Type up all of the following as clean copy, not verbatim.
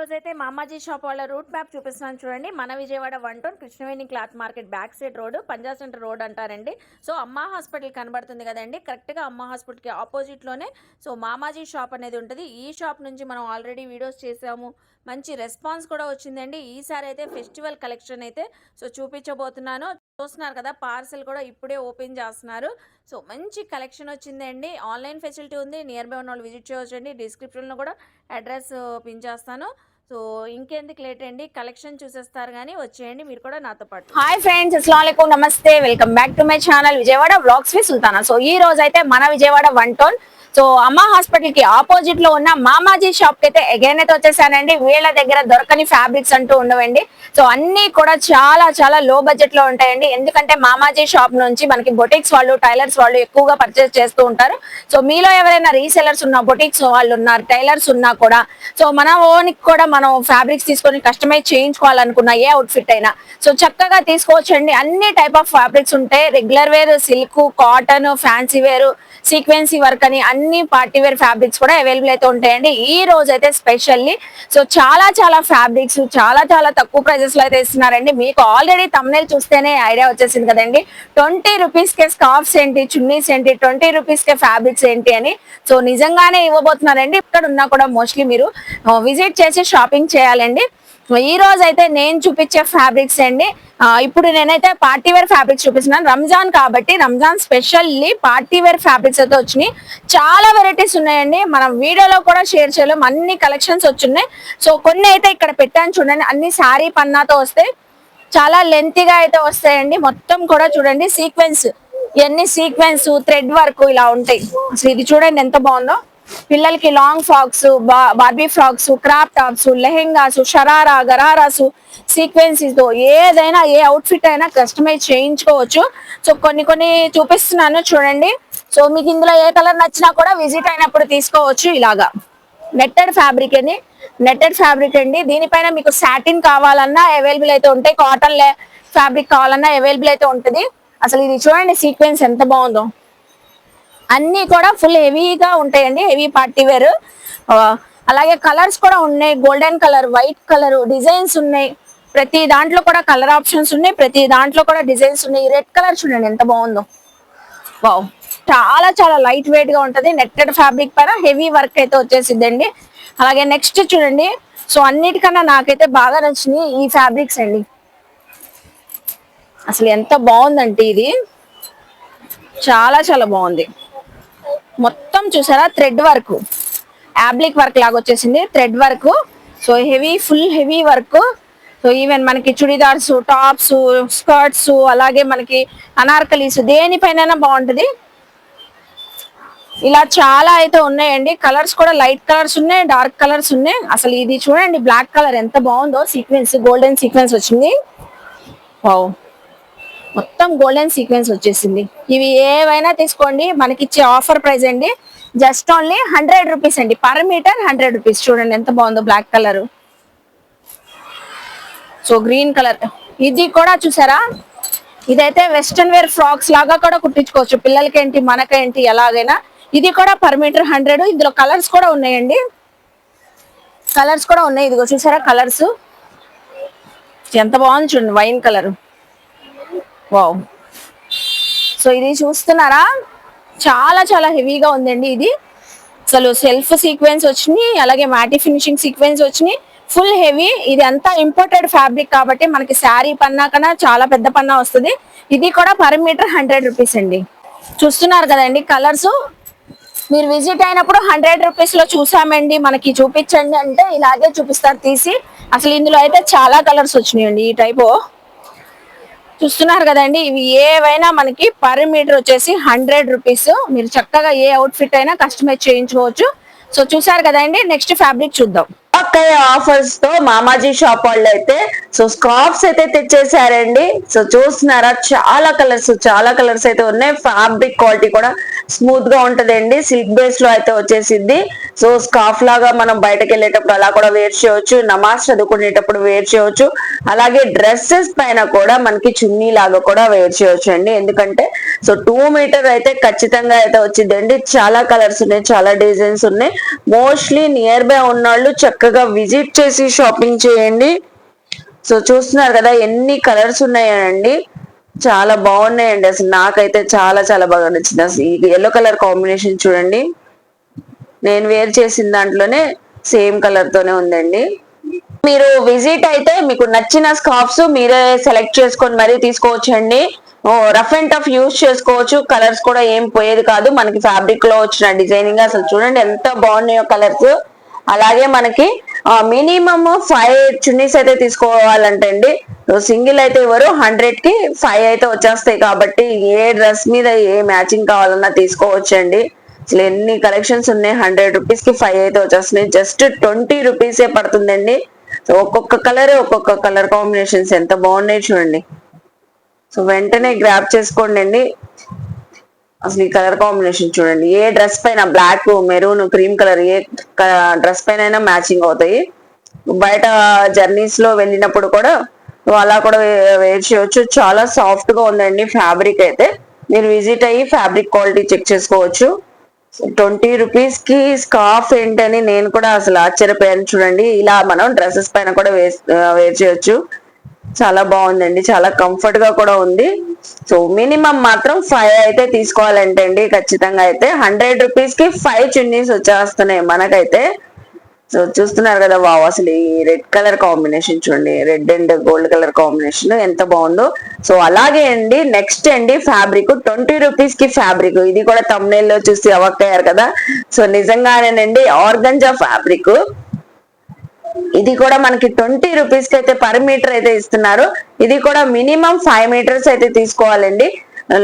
రోజైతే మామాజీ షాప్ వాళ్ళ route map చూపిస్తున్నాను చూడండి. మన Vijayawada 1 town Krishnaveni cloth market back side road Panja centre road అంటారండి. సో అమ్మా హాస్పిటల్ కనబడుతుంది కదండి, కరెక్ట్గా అమ్మా హాస్పిటల్కి ఆపోజిట్లోనే సో మామాజీ షాప్ అనేది ఉంటుంది. ఈ షాప్ నుంచి మనం ఆల్రెడీ వీడియోస్ చేసాము, మంచి రెస్పాన్స్ కూడా వచ్చిందండి. ఈసారి అయితే ఫెస్టివల్ కలెక్షన్ అయితే సో చూపించబోతున్నాను. చూస్తున్నారు కదా, పార్సెల్ కూడా ఇప్పుడే ఓపెన్ చేస్తున్నారు. సో మంచి కలెక్షన్ వచ్చిందండి. ఆన్లైన్ ఫెసిలిటీ ఉంది, నియర్ బై ఉన్న వాళ్ళు విజిట్ చేయవచ్చండి. డిస్క్రిప్షన్లో కూడా అడ్రస్ పిన్ చేస్తాను. సో ఇంకెందుకు లేట్ అండి, కలెక్షన్ చూసేస్తారు కానీ వచ్చేయండి మీరు కూడా నాతో పాటు. హాయ్ ఫ్రెండ్స్, అస్సలాము అలైకుం, నమస్తే, welcome back to my channel Vijayawada vlogs with Sultana. So ఈ రోజు అయితే మన Vijayawada 1 town so Amma hospital కి ఆపోజిట్ లో ఉన్న మామాజీ షాప్ కి అయితే అగైన్ అయితే వచ్చేసానండి. వీళ్ళ దగ్గర దొరకని ఫ్యాబ్రిక్స్ అంటూ ఉండవండి. సో అన్ని కూడా చాలా చాలా లో బడ్జెట్ లో ఉంటాయండి. ఎందుకంటే మామాజీ షాప్ నుంచి మనకి బొటిక్స్ వాళ్ళు, టైలర్స్ వాళ్ళు ఎక్కువగా పర్చేస్ చేస్తూ ఉంటారు. సో మీలో ఎవరైనా రీసెలర్స్ ఉన్నా, బొటిక్స్ వాళ్ళు ఉన్నారు, టైలర్స్ ఉన్నా కూడా సో మన ఓన్ కూడా మనం ఫ్యాబ్రిక్స్ తీసుకొని కస్టమైజ్ చేయించుకోవాలనుకున్నా ఏ అవుట్ఫిట్ అయినా సో చక్కగా తీసుకోవచ్చండి. అన్ని టైప్ ఆఫ్ ఫ్యాబ్రిక్స్ ఉంటాయి. Regular wear, silk, cotton, fancy wear, sequence work అని అన్ని పార్టీ వేర్ ఫ్యాబ్రిక్స్ కూడా అవైలబుల్ అయితే ఉంటాయండి. ఈ రోజు అయితే స్పెషల్లీ సో చాలా చాలా ఫ్యాబ్రిక్స్ చాలా చాలా తక్కువ ప్రైజెస్ లో అయితే ఇస్తున్నారండి. మీకు ఆల్రెడీ తమ్నెయిల్ చూస్తేనే ఐడియా వచ్చేసింది కదండి. 20 రూపీస్ కే స్కార్ఫ్స్ ఏంటి, చున్నీస్ ఏంటి, 20 రూపీస్ కే ఫ్యాబ్రిక్స్ ఏంటి అని సో నిజంగానే ఇవ్వబోతున్నారండి. ఇక్కడ ఉన్నా కూడా మోస్ట్లీ మీరు విజిట్ చేసి షాపింగ్ చేయాలండి. ఈ రోజు అయితే నేను చూపించే ఫ్యాబ్రిక్స్ అండి, ఇప్పుడు నేనైతే పార్టీ వేర్ ఫ్యాబ్రిక్స్ చూపిస్తున్నాను. రంజాన్ కాబట్టి Ramzan specially party wear fabrics అయితే వచ్చినాయి. చాలా వెరైటీస్ ఉన్నాయండి, మనం వీడియోలో కూడా షేర్ చేయలేం, అన్ని కలెక్షన్స్ వచ్చున్నాయి. సో కొన్ని అయితే ఇక్కడ పెట్టాను చూడండి, అన్ని శారీ పన్నాతో వస్తాయి, చాలా లెంతీగా అయితే వస్తాయండి. మొత్తం కూడా చూడండి సీక్వెన్స్, ఇవన్నీ సీక్వెన్స్, థ్రెడ్ వర్క్ ఇలా ఉంటాయి. అసలు ఇది చూడండి ఎంత బాగుందో. పిల్లలకి long frocks, Barbie frocks, crop tops, lehengas, sharara, ghararas, sequences తో ఏదైనా ఏ అవుట్ఫిట్ అయినా కస్టమైజ్ చేయించుకోవచ్చు. సో కొన్ని కొన్ని చూపిస్తున్నాను చూడండి. సో మీకు ఇందులో ఏ కలర్ నచ్చినా కూడా విజిట్ అయినప్పుడు తీసుకోవచ్చు. ఇలాగా నెట్టెడ్ ఫ్యాబ్రిక్ అని, నెట్టెడ్ ఫ్యాబ్రిక్ అండి. దీనిపైన మీకు సాటిన్ కావాలన్నా అవైలబుల్ అయితే ఉంటాయి, కాటన్ ఫ్యాబ్రిక్ కావాలన్నా అవైలబుల్ అయితే ఉంటుంది. అసలు ఇది చూడండి సీక్వెన్స్ ఎంత బాగుందో. అన్ని కూడా ఫుల్ హెవీగా ఉంటాయండి, హెవీ పార్టీ వేర్. అలాగే కలర్స్ కూడా ఉన్నాయి, golden colour, white colour, designs ఉన్నాయి. ప్రతి దాంట్లో కూడా కలర్ ఆప్షన్స్ ఉన్నాయి, ప్రతి దాంట్లో కూడా డిజైన్స్ ఉన్నాయి. రెడ్ కలర్ చూడండి ఎంత బాగుందో. వావ్, చాలా చాలా లైట్ వెయిట్ గా ఉంటది. నెట్టెడ్ ఫ్యాబ్రిక్ పైన హెవీ వర్క్ అయితే వచ్చేసిద్దండి. అలాగే నెక్స్ట్ చూడండి, సో అన్నిటికన్నా నాకైతే బాగా నచ్చినాయి ఈ ఫ్యాబ్రిక్స్ అండి. అసలు ఎంత బాగుందంటే ఇది చాలా చాలా బాగుంది. మొత్తం చూసారా థ్రెడ్ వర్క్, యాబ్లిక్ వర్క్ లాగా వచ్చేసింది thread work. So heavy, full heavy work. So even మనకి చుడిదార్స్, టాప్స్, స్కర్ట్స్, అలాగే మనకి అనార్కలీస్, దేనిపైన బాగుంటది. ఇలా చాలా అయితే ఉన్నాయండి. కలర్స్ కూడా లైట్ కలర్స్ ఉన్నాయి, డార్క్ కలర్స్ ఉన్నాయి. అసలు ఇది చూడండి బ్లాక్ కలర్ ఎంత బాగుందో, సీక్వెన్స్, గోల్డెన్ సీక్వెన్స్ వచ్చింది. వావ్, మొత్తం గోల్డెన్ సీక్వెన్స్ వచ్చేసింది. ఇవి ఏవైనా తీసుకోండి, మనకి ఇచ్చే ఆఫర్ ప్రైస్ అండి జస్ట్ ఓన్లీ 100 రూపీస్ అండి, పర్ మీటర్ 100 రూపీస్. చూడండి ఎంత బాగుందో black colour. So green colour ఇది కూడా చూసారా, ఇదైతే వెస్టర్న్ వేర్ ఫ్రాక్స్ లాగా కూడా కుట్టించుకోవచ్చు, పిల్లలకేంటి మనకేంటి ఎలాగైనా. ఇది కూడా పర్ మీటర్ 100. ఇందులో కలర్స్ కూడా ఉన్నాయండి, కలర్స్ కూడా ఉన్నాయి. ఇదిగో చూసారా కలర్స్ ఎంత బాగుంది చూడండి, వైన్ కలర్. వావ్, సో ఇది చూస్తున్నారా చాలా చాలా హెవీగా ఉందండి. ఇది అసలు సెల్ఫ్ సీక్వెన్స్ వచ్చినాయి, అలాగే మ్యాటి ఫినిషింగ్ సీక్వెన్స్ వచ్చినాయి, ఫుల్ హెవీ. ఇది అంతా ఇంపోర్టెడ్ ఫ్యాబ్రిక్ కాబట్టి మనకి శారీ పన్నా కన్నా చాలా పెద్ద పన్నా వస్తుంది. ఇది కూడా పర్ మీటర్ 100 రూపీస్ అండి. చూస్తున్నారు కదండి కలర్స్, మీరు విజిట్ అయినప్పుడు 100 రూపీస్ లో చూసామండి మనకి చూపించండి అంటే ఇలాగే చూపిస్తారు తీసి. అసలు ఇందులో అయితే చాలా కలర్స్ వచ్చినాయండి ఈ టైపు. చూస్తున్నారు కదండి, ఇవి ఏవైనా మనకి పర్ మీటర్ వచ్చేసి 100 రూపీస్. మీరు చక్కగా ఏ అవుట్ఫిట్ అయినా కస్టమైజ్ చేయించుకోవచ్చు. సో చూసారు కదండి, నెక్స్ట్ ఫ్యాబ్రిక్ చూద్దాం. ఆఫర్స్ తో మామాజీ షాప్ వాళ్ళు అయితే సో స్కార్ఫ్స్ అయితే తెచ్చేసారండి. సో చూస్తున్నారా చాలా కలర్స్ అయితే ఉన్నాయి. ఫ్యాబ్రిక్ క్వాలిటీ కూడా స్మూత్ గా ఉంటదండి, సిల్క్ బేస్ లో అయితే వచ్చేసిద్ది. సో స్కార్ఫ్ లాగా మనం బయటకు వెళ్ళేటప్పుడు అలా కూడా వేర్ చేయవచ్చు, నమాజ్ చదువుకునేటప్పుడు వేర్ చేయవచ్చు, అలాగే డ్రెస్సెస్ పైన కూడా మనకి చున్నీ లాగా కూడా వేర్ చేయవచ్చు అండి. ఎందుకంటే సో 2 మీటర్ అయితే ఖచ్చితంగా అయితే వచ్చిందండి. చాలా కలర్స్ ఉన్నాయి, చాలా డిజైన్స్ ఉన్నాయి. మోస్ట్లీ నియర్ బై ఉన్నవాళ్ళు చక్కగా విజిట్ చేసి షాపింగ్ చేయండి. సో చూస్తున్నారు కదా ఎన్ని కలర్స్ ఉన్నాయండి, చాలా బాగున్నాయండి. అసలు నాకైతే చాలా చాలా బాగా నచ్చింది. అసలు ఈ ఎల్లో కలర్ కాంబినేషన్ చూడండి, నేను వేర్ చేసిన దాంట్లోనే సేమ్ కలర్ తోనే ఉందండి. మీరు విజిట్ అయితే మీకు నచ్చిన స్కార్ఫ్స్ మీరే సెలెక్ట్ చేసుకొని మరీ తీసుకోవచ్చు అండి. రఫ్ అండ్ టఫ్ యూజ్ చేసుకోవచ్చు, కలర్స్ కూడా ఏం పోయేది కాదు. మనకి ఫ్యాబ్రిక్ లో వచ్చిన డిజైనింగ్ అసలు చూడండి ఎంత బాగున్నాయో కలర్స్. అలాగే మనకి మినిమమ్ 5 చున్నీస్ అయితే తీసుకోవాలంటే అండి, సింగిల్ అయితే ఇవ్వరు, 100 కి 5 అయితే వచ్చేస్తాయి. కాబట్టి ఏ డ్రెస్ మీద ఏ మ్యాచింగ్ కావాలన్నా తీసుకోవచ్చండి. అసలు ఎన్ని కలెక్షన్స్ ఉన్నాయి, 100 రూపీస్ కి 5 అయితే వచ్చేస్తున్నాయి. జస్ట్ 20 రూపీసే పడుతుందండి. సో ఒక్కొక్క కలర్ కాంబినేషన్స్ ఎంత బాగున్నాయి చూడండి. సో వెంటనే గ్రాప్ చేసుకోండి అండి. అసలు ఈ కలర్ కాంబినేషన్ చూడండి, ఏ డ్రెస్ పైన బ్లాక్, మెరూన్, క్రీమ్ కలర్ ఏ డ్రెస్ పైన అయినా మ్యాచింగ్ అవుతాయి. బయట జర్నీస్ లో వెళ్ళినప్పుడు కూడా అలా కూడా వేర్ చేయవచ్చు. చాలా సాఫ్ట్ గా ఉందండి ఫ్యాబ్రిక్ అయితే. మీరు విజిట్ అయ్యి ఫ్యాబ్రిక్ క్వాలిటీ చెక్ చేసుకోవచ్చు. 20 రూపీస్ కి స్కార్ఫ్ ఏంటని నేను కూడా అసలు ఆశ్చర్యపోయాను. చూడండి ఇలా మనం డ్రెస్సెస్ పైన కూడా వేర్ చేయొచ్చు. చాలా బాగుందండి, చాలా కంఫర్ట్ గా కూడా ఉంది. సో మినిమం మాత్రం 5 అయితే తీసుకోవాలంటే అండి ఖచ్చితంగా అయితే 100 రూపీస్ కి 5 చున్నీస్ వచ్చేస్తున్నాయి మనకైతే. సో చూస్తున్నారు కదా, వావ్ అసలు ఈ రెడ్ కలర్ కాంబినేషన్ చూడండి, red and gold colour combination ఎంత బాగుందో. సో అలాగే అండి నెక్స్ట్ అండి ఫ్యాబ్రిక్ 20 రూపీస్ కి ఫ్యాబ్రిక్, ఇది కూడా thumbnail లో చూసి అవ్వక్కయ్యారు కదా. సో నిజంగానేనండి ఆర్గంజా ఫ్యాబ్రిక్, ఇది కూడా మనకి 20 రూపీస్ కి అయితే పర్ మీటర్ అయితే ఇస్తున్నారు. ఇది కూడా మినిమం 5 మీటర్స్ అయితే తీసుకోవాలండి.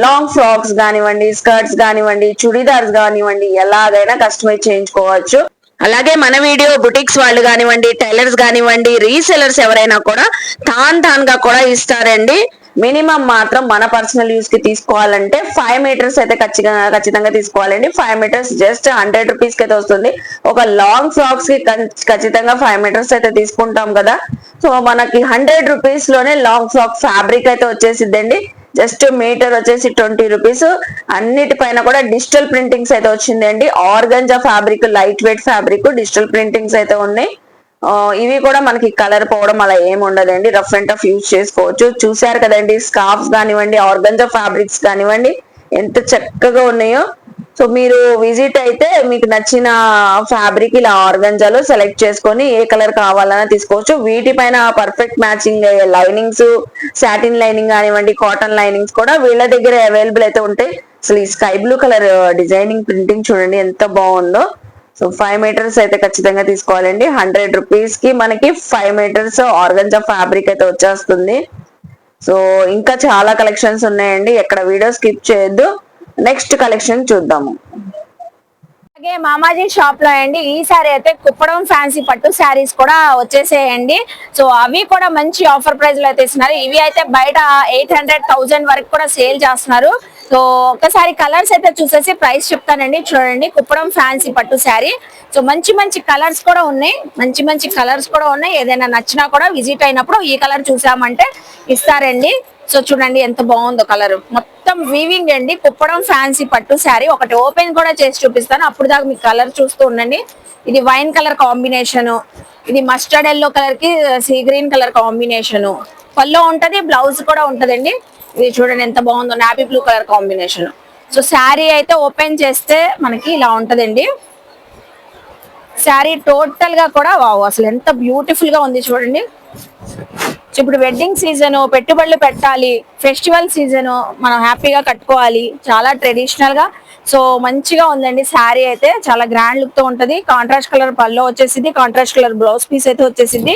లాంగ్ ఫ్రాక్స్ కానివ్వండి, స్కర్ట్స్ కానివ్వండి, చుడీదార్స్ కానివ్వండి, ఎలాగైనా కస్టమైజ్ చేయించుకోవచ్చు. అలాగే మన వీడియో బుటిక్స్ వాళ్ళు కానివ్వండి, టైలర్స్ కానివ్వండి, రీసెలర్స్ ఎవరైనా కూడా తాన్ గా కూడా ఇస్తారండి. మినిమం మాత్రం మన పర్సనల్ యూస్ కి తీసుకోవాలంటే 5 మీటర్స్ అయితే ఖచ్చితంగా తీసుకోవాలండి. 5 మీటర్స్ జస్ట్ 100 రూపీస్ కి అయితే వస్తుంది. ఒక లాంగ్ ఫ్రాక్స్ కి ఖచ్చితంగా 5 మీటర్స్ అయితే తీసుకుంటాం కదా. సో మనకి 100 రూపీస్ లోనే లాంగ్ ఫ్రాక్ ఫ్యాబ్రిక్ అయితే వచ్చేసిద్దండి. జస్ట్ మీటర్ వచ్చేసి 20 రూపీస్. అన్నిటిపైన కూడా డిజిటల్ ప్రింటింగ్స్ అయితే వచ్చిందండి. Organza fabric, light weight fabric, digital printings అయితే ఉన్నాయి. ఇవి కూడా మనకి కలర్ పోవడం అలా ఏమి ఉండదండి, రఫ్ అండ్ టఫ్ యూజ్ చేసుకోవచ్చు. చూసారు కదండి, స్కార్ఫ్స్ కానివ్వండి, ఆర్గంజా ఫ్యాబ్రిక్స్ కానివ్వండి ఎంత చక్కగా ఉన్నాయో. సో మీరు విజిట్ అయితే మీకు నచ్చిన ఫ్యాబ్రిక్ ఇలా ఆర్గంజాలో సెలెక్ట్ చేసుకొని ఏ కలర్ కావాలన్నా తీసుకోవచ్చు. వీటిపైన perfect matching linings, satin lining కానివ్వండి, కాటన్ లైనింగ్స్ కూడా వీళ్ళ దగ్గర అవైలబుల్ అయితే ఉంటాయి. అసలు ఈ sky blue colour designing printing చూడండి ఎంత బాగుందో. సో 5 మీటర్స్ అయితే ఖచ్చితంగా తీసుకోవాలండి. 100 రూపీస్ కి మనకి 5 మీటర్స్ ఆర్గంజా ఫ్యాబ్రిక్ అయితే వచ్చేస్తుంది. సో ఇంకా చాలా కలెక్షన్స్ ఉన్నాయండి, ఎక్కడ వీడియో స్కిప్ చేయొద్దు. నెక్స్ట్ కలెక్షన్ చూద్దాము. అలాగే మామాజీ షాప్ లో అండి ఈసారి అయితే కుప్పడం ఫ్యాన్సీ పట్టు శారీస్ కూడా వచ్చేసేయండి. సో అవి కూడా మంచి ఆఫర్ ప్రైస్ లో అయితే ఇస్తున్నారు. ఇవి అయితే బయట 800,000 వరకు కూడా సేల్ చేస్తున్నారు. సో ఒక్కసారి కలర్స్ అయితే చూసేసి ప్రైస్ చెప్తానండి. చూడండి, కుప్పడం ఫ్యాన్సీ పట్టు శారీ. సో మంచి కలర్స్ కూడా ఉన్నాయి, మంచి కలర్స్ కూడా ఉన్నాయి. ఏదైనా నచ్చినా కూడా విజిట్ అయినప్పుడు ఈ కలర్ చూసామంటే ఇస్తారండి. సో చూడండి ఎంత బాగుందో కలర్, మొత్తం వీవింగ్ అండి. కుప్పడం ఫ్యాన్సీ పట్టు శారీ. ఒకటి ఓపెన్ కూడా చేసి చూపిస్తాను, అప్పుడు దాకా మీకు కలర్ చూస్తూ ఉండండి. ఇది వైన్ కలర్ కాంబినేషన్, ఇది మస్టర్డ్ ఎల్లో కలర్ కి సీ గ్రీన్ కలర్ కాంబినేషన్. పల్లో ఉంటది, బ్లౌజ్ కూడా ఉంటదండి. ఇది చూడండి ఎంత బాగుందో, navy blue colour combination. So sari అయితే ఓపెన్ చేస్తే మనకి ఇలా ఉంటదండి. శారీ టోటల్ గా కూడా వావ్ అసలు ఎంత బ్యూటిఫుల్ గా ఉంది చూడండి. ఇప్పుడు వెడ్డింగ్ సీజన్, పెట్టుబడులు పెట్టాలి, ఫెస్టివల్ సీజన్, మనం హ్యాపీగా కట్టుకోవాలి, చాలా ట్రెడిషనల్ గా. సో మంచిగా ఉందండి శారీ అయితే, చాలా గ్రాండ్ లుక్ తో ఉంటది. కాంట్రాస్ట్ కలర్ పల్లో వచ్చేసింది, కాంట్రాస్ట్ కలర్ బ్లౌజ్ పీస్ అయితే వచ్చేసింది.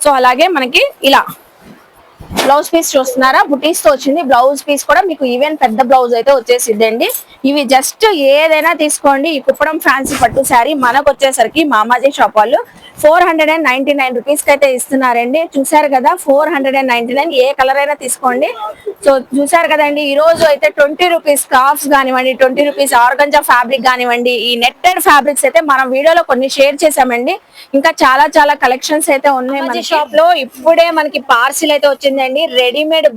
సో అలాగే మనకి ఇలా బ్లౌజ్ పీస్ చూస్తున్నారా, బుటీస్ తో వచ్చింది. బ్లౌజ్ పీస్ కూడా మీకు ఈవెన్ పెద్ద బ్లౌజ్ అయితే వచ్చేసిద్దండి. ఇవి జస్ట్ ఏదైనా తీసుకోండి. ఈ కుప్పడం ఫ్యాన్సీ పట్టు శారీ మనకు వచ్చేసరికి మామాజీ షాప్ వాళ్ళు 499 రూపీస్ కి అయితే ఇస్తున్నారండి. చూసారు కదా, 499. ఏ కలర్ అయినా తీసుకోండి. సో చూసారు కదండి, ఈ రోజు అయితే 20 రూపీస్ స్కార్ఫ్స్ కానివ్వండి, 20 రూపీస్ ఆర్గంజా ఫ్యాబ్రిక్ కానివ్వండి, ఈ నెట్టెడ్ ఫ్యాబ్రిక్స్ అయితే మనం వీడియోలో కొన్ని షేర్ చేసామండి. ఇంకా చాలా చాలా కలెక్షన్స్ అయితే ఉన్నాయి మన షాప్ లో. ఇప్పుడే మనకి పార్సిల్ అయితే వచ్చిందండి. రెడీమేడ్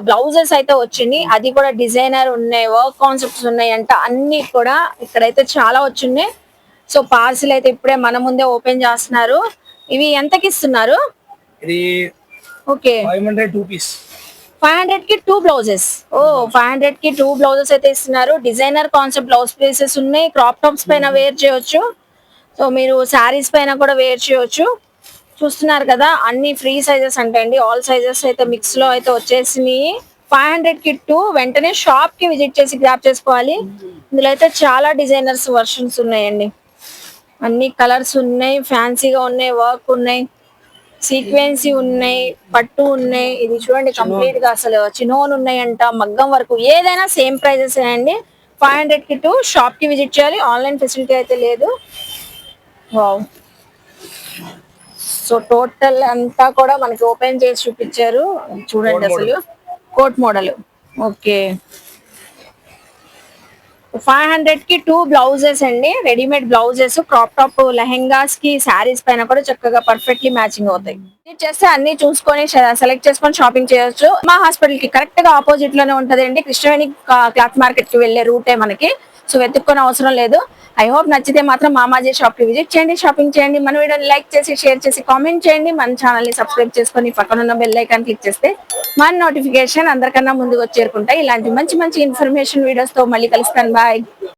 బ్లౌజెస్ అయితే వచ్చింది. అది కూడా డిజైనర్ ఉన్నాయి, వర్క్ కాన్సెప్ట్స్ ఉన్నాయి అంట, అన్ని కూడా ఇక్కడైతే చాలా వచ్చినాయి. సో పార్సిల్ అయితే ఇప్పుడే మన ముందే ఓపెన్ చేస్తున్నారు. ఇవి ఎంతకి ఇస్తున్నారు? ఇది ఓకే 500 కి 2 బ్లౌజెస్. ఓ 500 కి 2 బ్లౌజెస్ అయితే ఇస్తున్నారు. డిజైనర్ కాన్సెప్ట్ బ్లౌజ్ పీసెస్ ఉన్నాయి. క్రాప్ టాప్స్ పైన వేర్ చేయొచ్చు. సో మీరు శారీస్ పైన కూడా వేర్ చేయొచ్చు. చూస్తున్నారు కదా, అన్ని ఫ్రీ సైజెస్ అంటే అండి, ఆల్ సైజెస్ అయితే మిక్స్ లో అయితే వచ్చేసినాయి. 500 కి 2. వెంటనే షాప్ కి విజిట్ చేసి గ్రాప్ చేసుకోవాలి. ఇందులో అయితే చాలా డిజైనర్స్ వర్షన్స్ ఉన్నాయండి. అన్ని కలర్స్ ఉన్నాయి, ఫ్యాన్సీగా ఉన్నాయి, వర్క్ ఉన్నాయి, సీక్వెన్సీ ఉన్నాయి, పట్టు ఉన్నాయి. ఇది చూడండి, కంప్లీట్ గా అసలు చినోన్ ఉన్నాయంట, మగ్గం వరకు. ఏదైనా సేమ్ ప్రైజెస్ అండి. 500 కి 2. షాప్ కి విజిట్ చేయాలి. ఆన్లైన్ ఫెసిలిటీ అయితే లేదు. వావ్. సో టోటల్ అంతా కూడా మనకి ఓపెన్ చేసి చూపించారు. చూడండి అసలు కోట్ మోడల్. ఓకే, 500 కి 2 బ్లౌజెస్ అండి. Readymade blouses crop top lehengas కి శారీస్ పైన కూడా చక్కగా పర్ఫెక్ట్లీ మ్యాచింగ్ అవుతాయి. విజిట్ చేస్తే అన్ని చూసుకొని సెలెక్ట్ చేసుకొని షాపింగ్ చేయొచ్చు. మా హాస్పిటల్ కి కరెక్ట్ గా ఆపోజిట్ లోనే ఉంటదండి. కృష్ణవేణి క్లాత్ మార్కెట్ కి వెళ్లే రూటే మనకి. సో వెతుక్కొని అవసరం లేదు. ఐ హోప్ నచ్చితే మాత్రం మామాజీ షాప్ కి విజిట్ చేయండి, షాపింగ్ చేయండి. మన వీడియోని లైక్ చేసి, షేర్ చేసి, కామెంట్ చేయండి. మన ఛానల్ ని సబ్స్క్రైబ్ చేసుకొని పక్కన ఉన్న బెల్ ఐకాన్ క్లిక్ చేస్తే మన నోటిఫికేషన్ అందరికన్నా ముందుకు వచ్చేరుకుంటాయి. ఇలాంటి మంచి మంచి ఇన్ఫర్మేషన్ వీడియోస్ తో మళ్ళీ కలుస్తాను. బాయ్.